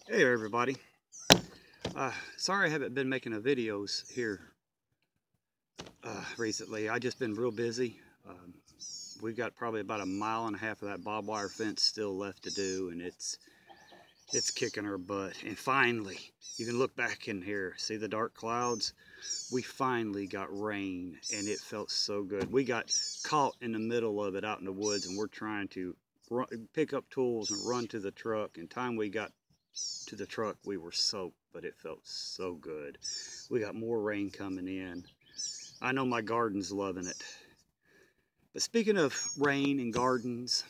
Hey everybody. Sorry I haven't been making videos here recently. I just been real busy. We've got probably about 1.5 miles of that barbed wire fence still left to do, and it's kicking our butt. And finally, you can look back in here, see the dark clouds? We finally got rain, and it felt so good. We got caught in the middle of it out in the woods, and we're trying to pick up tools and run to the truck. And time we got to the truck, we were soaked, but it felt so good. We got more rain coming in. I know my garden's loving it. But speaking of rain and gardens,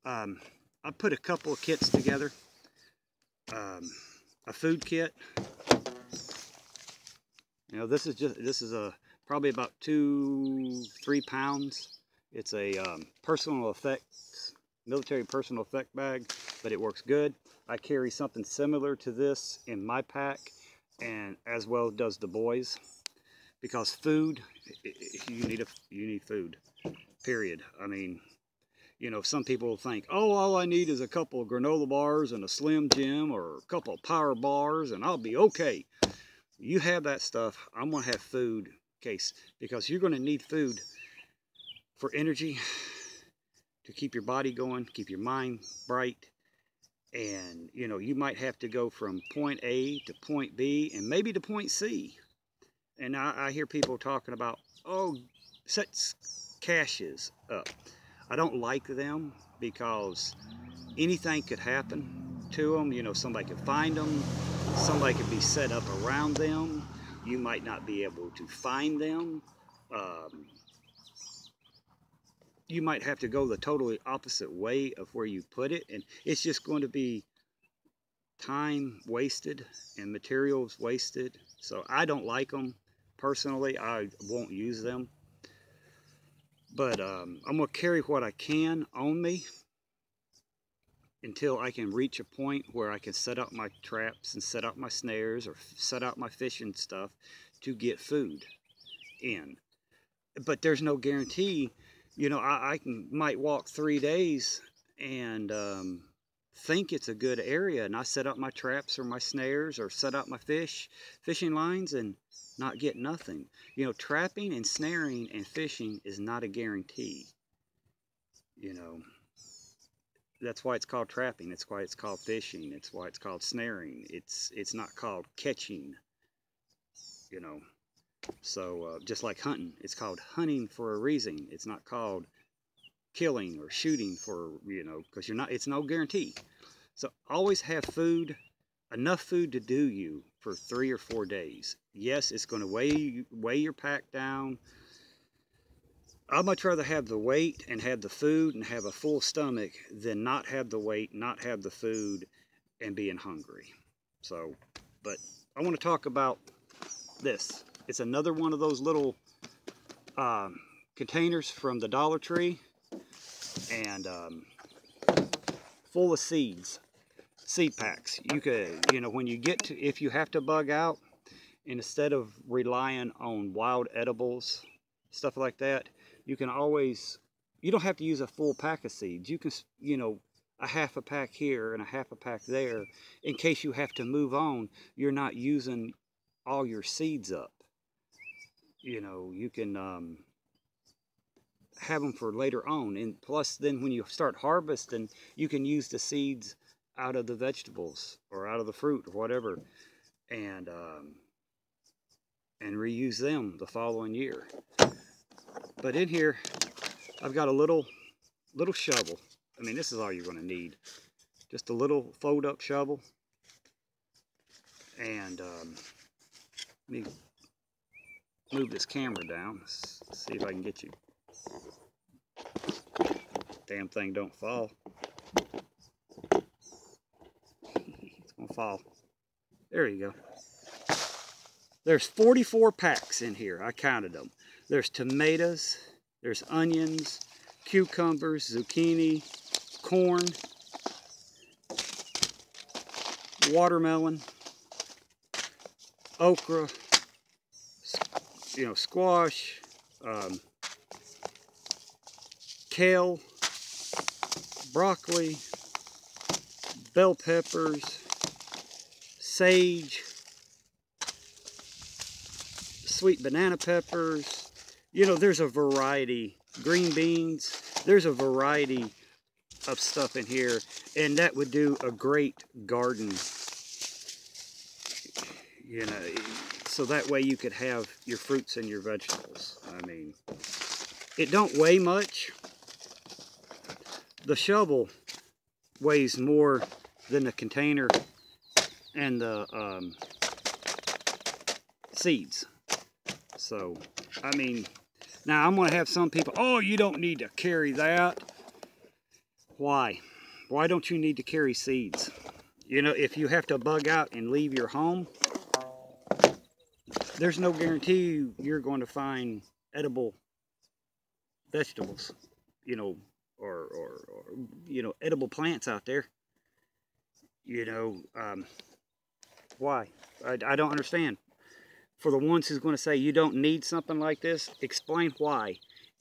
I put a couple of kits together. A food kit. You know, this is a probably about 2-3 pounds. It's a personal effects, military personal effect bag, but it works good. I carry something similar to this in my pack, and as well does the boys, because food, you need food, period. I mean, you know, some people think, oh, all I need is a couple of granola bars and a Slim Jim or a couple of power bars and I'll be okay. You have that stuff, I'm gonna have food case, because you're gonna need food for energy, to keep your body going, keep your mind bright. And, you know, you might have to go from point A to point B and maybe to point C. And I hear people talking about, oh, set caches up. I don't like them because anything could happen to them. You know, somebody could find them. Somebody could be set up around them. You might not be able to find them. You might have to go the totally opposite way of where you put it, and it's just going to be time wasted and materials wasted. So I don't like them personally. I won't use them, but I'm going to carry what I can on me until I can reach a point where I can set up my traps and set up my snares or set out my fishing stuff to get food in. But there's no guarantee. You know, I might walk 3 days and think it's a good area, and I set up my traps or my snares or set up my fishing lines and not get nothing. You know, trapping and snaring and fishing is not a guarantee. You know, that's why it's called trapping. That's why it's called fishing. It's why it's called snaring. It's not called catching. You know. So just like hunting, it's called hunting for a reason. It's not called killing or shooting for, you know, because it's no guarantee. So always have food, enough food to do you for 3 or 4 days. Yes, it's going to weigh your pack down. I'd much rather have the weight and have the food and have a full stomach than not have the weight, not have the food, and being hungry. So, but I want to talk about this. It's another one of those little containers from the Dollar Tree, and full of seeds, seed packs. You could, you know, when you get to, if you have to bug out, instead of relying on wild edibles, stuff like that, you can always, you don't have to use a full pack of seeds. You can, you know, a half a pack here and a half a pack there, in case you have to move on. You're not using all your seeds up. You know, you can have them for later on, and plus then when you start harvesting, you can use the seeds out of the vegetables or out of the fruit or whatever, and reuse them the following year. But in here I've got a little shovel. I mean, this is all you're going to need, just a little fold up shovel. And let me move this camera down, see if I can get you. Damn thing don't fall. It's gonna fall. There you go. There's 44 packs in here. I counted them. There's tomatoes, there's onions, cucumbers, zucchini, corn, watermelon, okra, you know, squash, kale, broccoli, bell peppers, sage, sweet banana peppers. You know, there's a variety. Green beans. There's a variety of stuff in here, and that would do a great garden. You know, so that way you could have your fruits and your vegetables. I mean, it don't weigh much. The shovel weighs more than the container and the seeds. So, I mean, now I'm going to have some people, oh, you don't need to carry that. Why? Why don't you need to carry seeds? You know, if you have to bug out and leave your home, there's no guarantee you're going to find edible vegetables, you know, or you know, edible plants out there. You know, why? I don't understand. For the ones who's going to say you don't need something like this, explain why.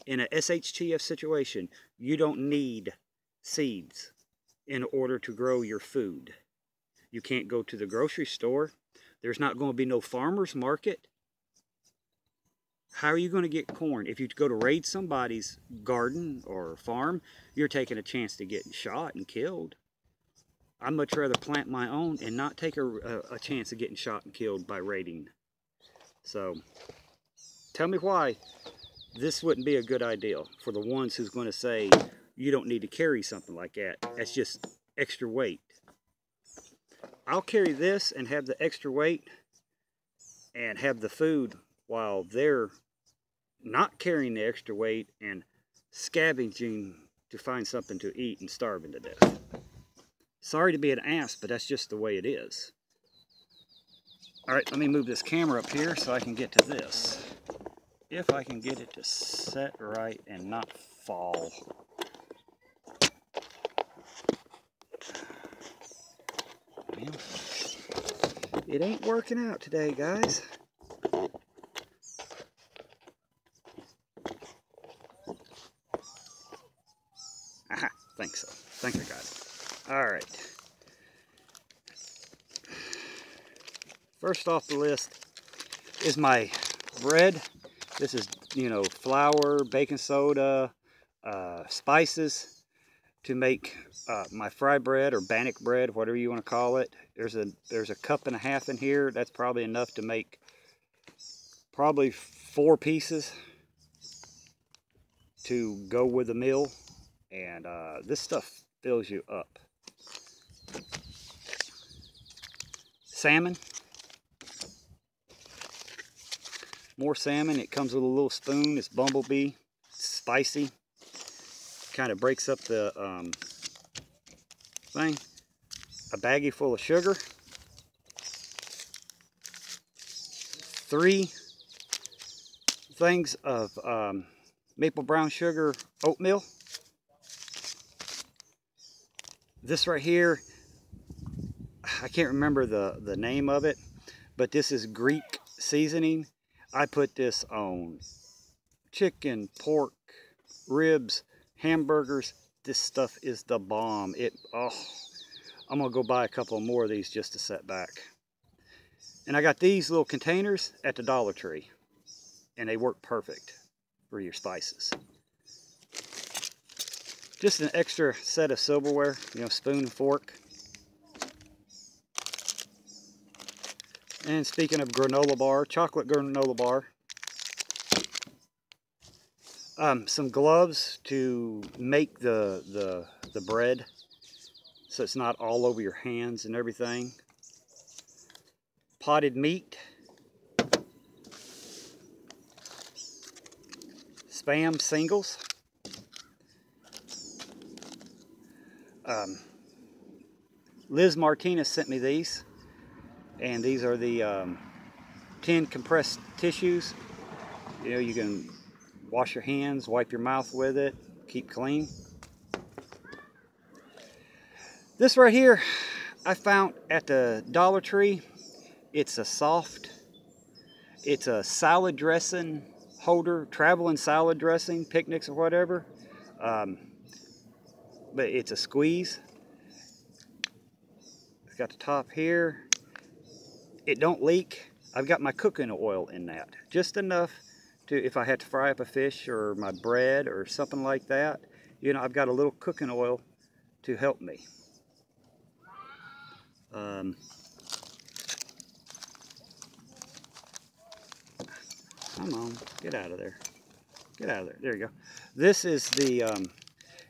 In a SHTF situation, you don't need seeds in order to grow your food. You can't go to the grocery store. There's not going to be no farmer's market. How are you going to get corn? If you go to raid somebody's garden or farm, you're taking a chance to get shot and killed. I'd much rather plant my own and not take a chance of getting shot and killed by raiding. So, tell me why this wouldn't be a good idea for the ones who's going to say you don't need to carry something like that. That's just extra weight. I'll carry this and have the extra weight and have the food while they're not carrying the extra weight and scavenging to find something to eat and starving to death. Sorry to be an ass, but that's just the way it is. Alright, let me move this camera up here so I can get to this. If I can get it to set right and not fall. Well, it ain't working out today, guys. Aha, think so. Think I got it. Alright. First off the list is my bread. This is, you know, flour, baking soda, spices to make my fry bread or bannock bread, whatever you want to call it. There's a cup and a half in here. That's probably enough to make probably 4 pieces to go with the meal. And this stuff fills you up. Salmon. More salmon. It comes with a little spoon. It's bumblebee. It's spicy. Kind of breaks up the thing. A baggie full of sugar. 3 things of maple brown sugar oatmeal. This right here, I can't remember the name of it, but this is Greek seasoning. I put this on chicken, pork, ribs, hamburgers. This stuff is the bomb. I'm gonna go buy a couple more of these just to set back. And I got these little containers at the Dollar Tree, and they work perfect for your spices. Just an extra set of silverware, you know, spoon and fork. And speaking of granola bar, chocolate granola bar. Some gloves to make the bread so it's not all over your hands and everything. Potted meat. Spam singles. Liz Martinez sent me these, and these are the 10 compressed tissues. You know, you can wash your hands, wipe your mouth with it, keep clean. This right here I found at the Dollar Tree. It's a salad dressing holder, traveling salad dressing, picnics or whatever. But it's a squeeze. It's got the top here, it don't leak. I've got my cooking oil in that, just enough to, if I had to fry up a fish or my bread or something like that, you know, I've got a little cooking oil to help me. Come on, get out of there. Get out of there. There you go. This is the,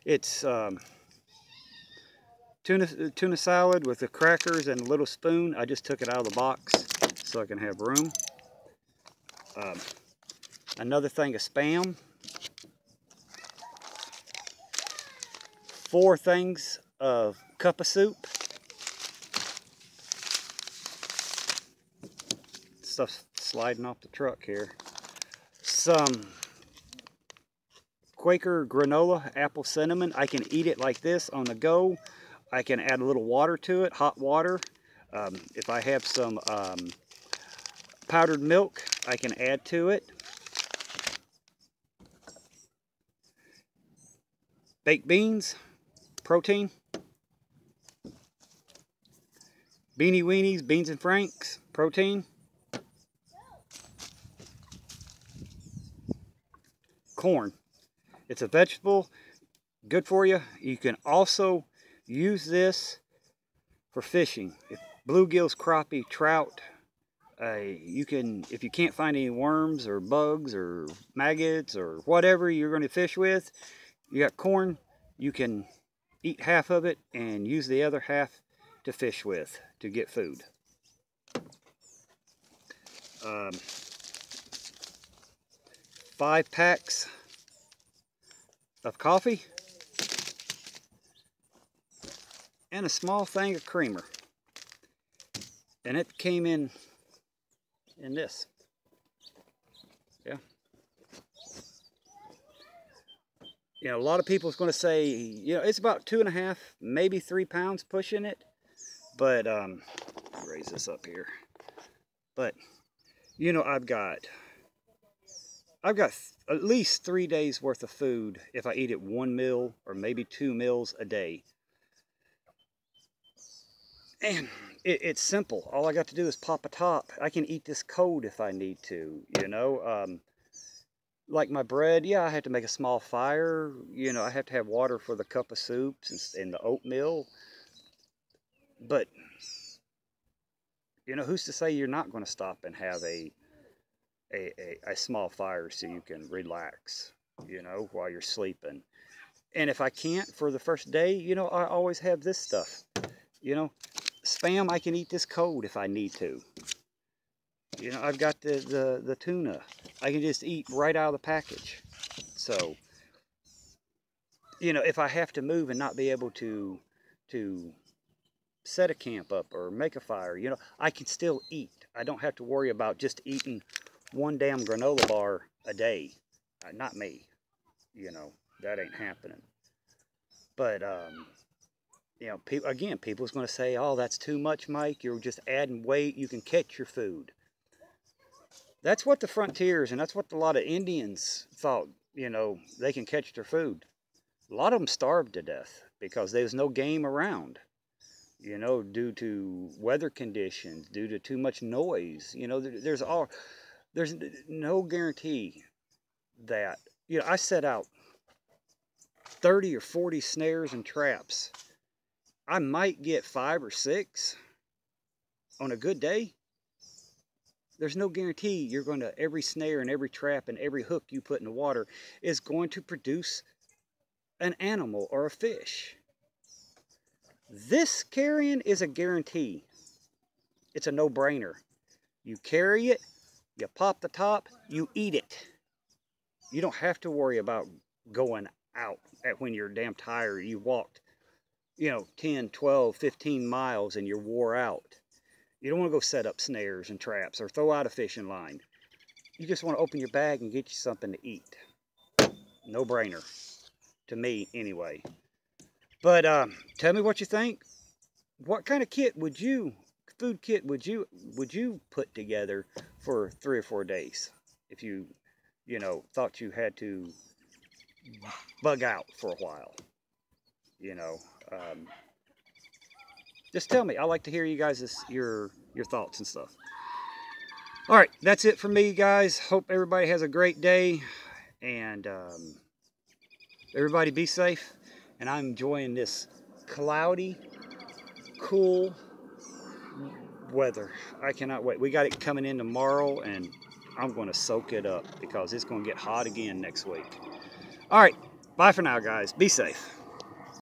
it's tuna salad with the crackers and a little spoon. I just took it out of the box so I can have room. Another thing of Spam. 4 things of cup of soup. Stuff's sliding off the truck here. Some Quaker granola, apple cinnamon. I can eat it like this on the go. I can add a little water to it, hot water. If I have some powdered milk, I can add to it. Baked beans, protein. Beanie Weenies, Beans and Franks, protein. Corn. It's a vegetable, good for you. You can also use this for fishing. If bluegills, crappie, trout, you can, if you can't find any worms or bugs or maggots or whatever you're going to fish with, you got corn, you can eat half of it and use the other half to fish with to get food. 5 packs of coffee and a small thing of creamer, and it came in this. Yeah, you know, a lot of people's going to say, you know, it's about 2.5, maybe 3 pounds pushing it, but raise this up here. But you know, I've got at least 3 days worth of food if I eat it 1 meal or maybe 2 meals a day. And it's simple. All I got to do is pop a top. I can eat this cold if I need to, you know. Like my bread, yeah, I have to make a small fire. You know, I have to have water for the cup of soups and the oatmeal. But, you know, who's to say you're not going to stop and have a small fire so you can relax, you know, while you're sleeping. And if I can't for the first day, you know, I always have this stuff. You know, Spam, I can eat this cold if I need to. You know, I've got the tuna. I can just eat right out of the package. So, you know, if I have to move and not be able to set a camp up or make a fire, you know, I can still eat. I don't have to worry about just eating 1 damn granola bar a day. Not me. You know, that ain't happening. But, you know, people's going to say, oh, that's too much, Mike. You're just adding weight. You can catch your food. That's what the frontiers, and that's what a lot of Indians thought, you know, they can catch their food. A lot of them starved to death because there was no game around, you know, due to weather conditions, due to too much noise. You know, there's no guarantee that, you know, I set out 30 or 40 snares and traps. I might get 5 or 6 on a good day. There's no guarantee you're going to, every snare and every trap and every hook you put in the water is going to produce an animal or a fish. This carrying is a guarantee. It's a no-brainer. You carry it, you pop the top, you eat it. You don't have to worry about going out when you're damn tired. You walked, you know, 10, 12, 15 miles and you're wore out. You don't want to go set up snares and traps or throw out a fishing line. You just want to open your bag and get you something to eat. No brainer. To me, anyway. But tell me what you think. What kind of food kit would you put together for 3 or 4 days if you know, thought you had to bug out for a while? You know, just tell me. I like to hear you guys' your thoughts and stuff. All right, that's it for me, guys. Hope everybody has a great day, and everybody be safe. And I'm enjoying this cloudy, cool weather. I cannot wait. We got it coming in tomorrow, and I'm going to soak it up because it's going to get hot again next week. All right, bye for now, guys. Be safe.